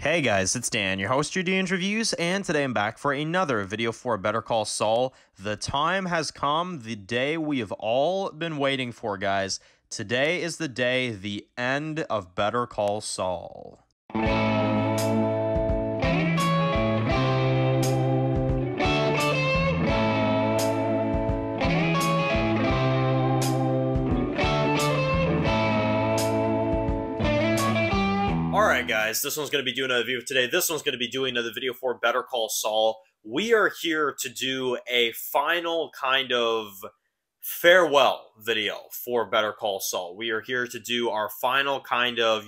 Hey guys, it's Dan, your host, your Dan's Reviews, and today I'm back for another video for Better Call Saul. The time has come, the day we have all been waiting for, guys. Today is the day, the end of Better Call Saul. Alright guys, this one's going to be doing another video today. This one's going to be doing another video for Better Call Saul. We are here to do a final kind of farewell video for Better Call Saul. We are here to do our final kind of,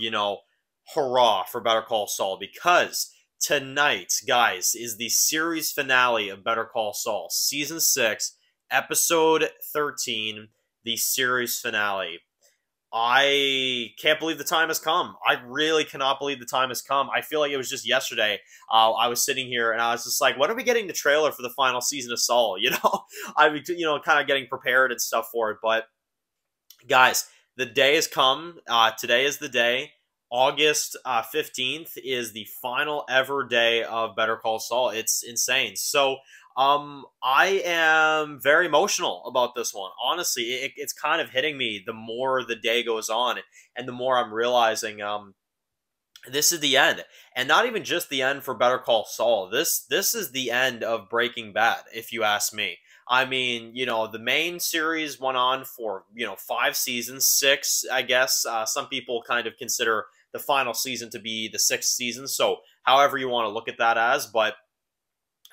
hurrah for Better Call Saul, because tonight, guys, is the series finale of Better Call Saul. Season 6, Episode 13, the series finale. I can't believe the time has come. I really cannot believe the time has come. I feel like it was just yesterday. I was sitting here and I was just like, when are we getting the trailer for the final season of Saul? I'm, kind of getting prepared and stuff for it. But guys, the day has come. Today is the day. August 15th is the final ever day of Better Call Saul. It's insane. So, I am very emotional about this one. Honestly, it's kind of hitting me the more the day goes on, and the more I'm realizing, this is the end, and not even just the end for Better Call Saul. This is the end of Breaking Bad, if you ask me. I mean, the main series went on for 5 seasons, 6, I guess. Some people kind of consider the final season to be the 6th season, so however you want to look at that as, but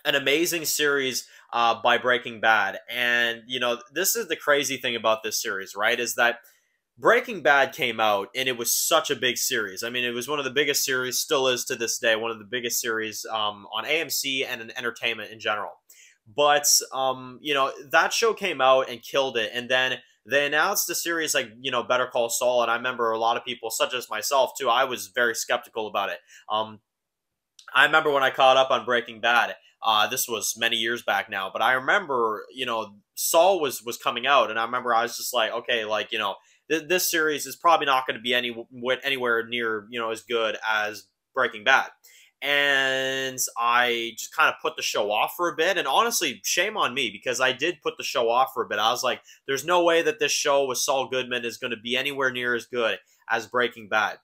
an amazing series by Breaking Bad. And, this is the crazy thing about this series, right? Is that Breaking Bad came out and it was such a big series. I mean, it was one of the biggest series, still is to this day, one of the biggest series on AMC and in entertainment in general. But, that show came out and killed it. And then they announced a series like, Better Call Saul. And I remember a lot of people, such as myself too, I was very skeptical about it. I remember when I caught up on Breaking Bad. This was many years back now, but I remember, Saul was coming out, and I remember I was just like, okay, this series is probably not going to be anywhere near, as good as Breaking Bad. And I just kind of put the show off for a bit, and honestly, shame on me, because I did put the show off for a bit. I was like, there's no way that this show with Saul Goodman is going to be anywhere near as good as Breaking Bad.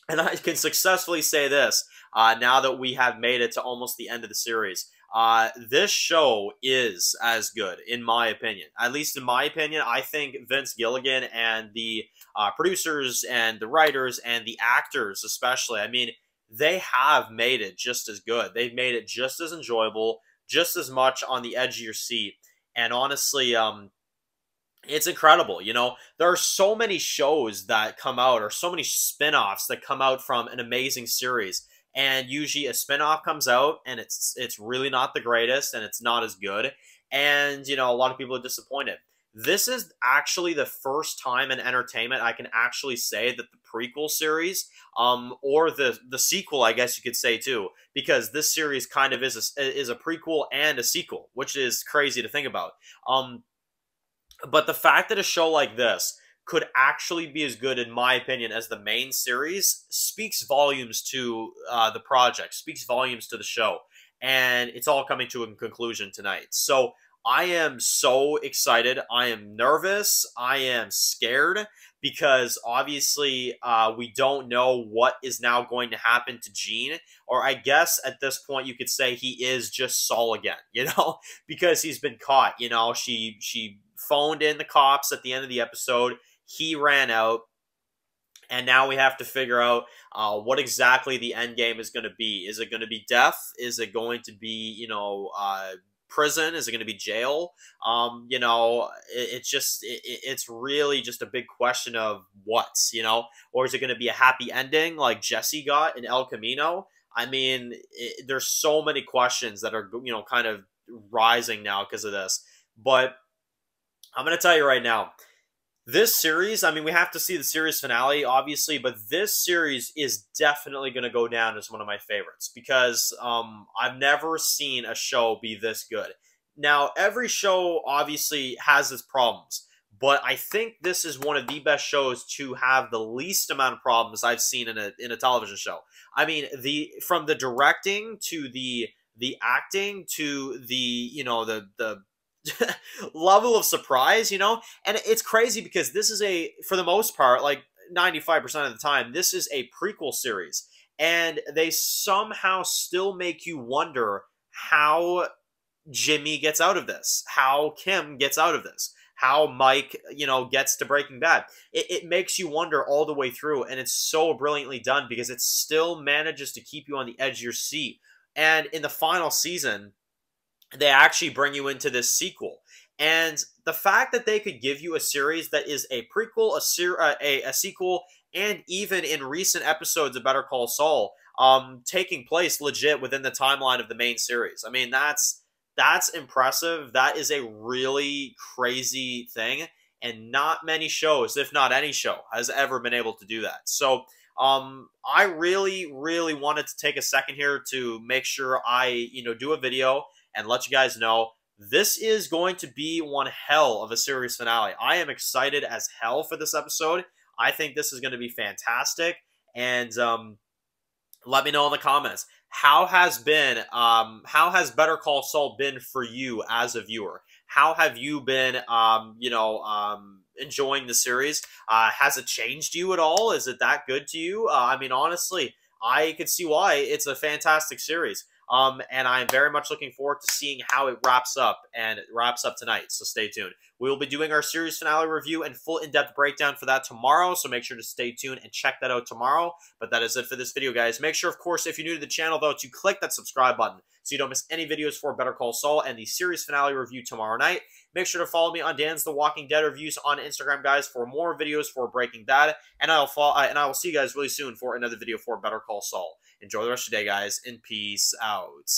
And I can successfully say this, now that we have made it to almost the end of the series. This show is as good, in my opinion. At least in my opinion, I think Vince Gilligan and the producers and the writers and the actors especially, I mean, they have made it just as good. They've made it just as enjoyable, just as much on the edge of your seat. And honestly, it's incredible. There are so many shows that come out, or so many spin-offs that come out from an amazing series. And usually a spin-off comes out and it's really not the greatest and it's not as good. And, a lot of people are disappointed. This is actually the first time in entertainment I can actually say that the prequel series, or the sequel, I guess you could say too, because this series kind of is a prequel and a sequel, which is crazy to think about. But the fact that a show like this could actually be as good, in my opinion, as the main series speaks volumes to the project, speaks volumes to the show. And it's all coming to a conclusion tonight. So I am so excited. I am nervous. I am scared, because obviously we don't know what is now going to happen to Gene. Or I guess at this point you could say he is just Saul again, because he's been caught. She phoned in the cops at the end of the episode. He ran out, and now we have to figure out what exactly the end game is going to be. Is it going to be death? Is it going to be, prison? Is it going to be jail? It's really just a big question of what, or is it going to be a happy ending like Jesse got in El Camino? I mean, there's so many questions that are, kind of rising now because of this. But I'm going to tell you right now, this series, I mean, we have to see the series finale, obviously, but this series is definitely going to go down as one of my favorites, because I've never seen a show be this good. Now, every show obviously has its problems, but I think this is one of the best shows to have the least amount of problems I've seen in a television show. I mean, from the directing to the acting to the, you know, the level of surprise, you know? And it's crazy because this is for the most part, like 95% of the time, this is a prequel series. And they somehow still make you wonder how Jimmy gets out of this, how Kim gets out of this, how Mike, you know, gets to Breaking Bad. It makes you wonder all the way through, and it's so brilliantly done because it still manages to keep you on the edge of your seat. And in the final season, they actually bring you into this sequel. And the fact that they could give you a series that is a prequel, a sequel, and even in recent episodes of Better Call Saul, taking place legit within the timeline of the main series. I mean, that's impressive. That is a really crazy thing, and not many shows, if not any show, has ever been able to do that. So I really, really wanted to take a second here to make sure I, you know, do a video and let you guys know this is going to be one hell of a series finale. I am excited as hell for this episode. I think this is going to be fantastic. And let me know in the comments, how has Better Call Saul been for you as a viewer? How have you been, enjoying the series? Has it changed you at all? Is it that good to you? I mean, honestly, I could see why. It's a fantastic series. And I'm very much looking forward to seeing how it wraps up, and it wraps up tonight, so stay tuned. We will be doing our series finale review and full in-depth breakdown for that tomorrow, so make sure to stay tuned and check that out tomorrow. But that is it for this video, guys. Make sure, of course, if you're new to the channel, though, to click that subscribe button so you don't miss any videos for Better Call Saul and the series finale review tomorrow night. Make sure to follow me on Dan's The Walking Dead reviews on Instagram, guys, for more videos for Breaking Bad. And I will see you guys really soon for another video for Better Call Saul. Enjoy the rest of your day, guys, and peace out.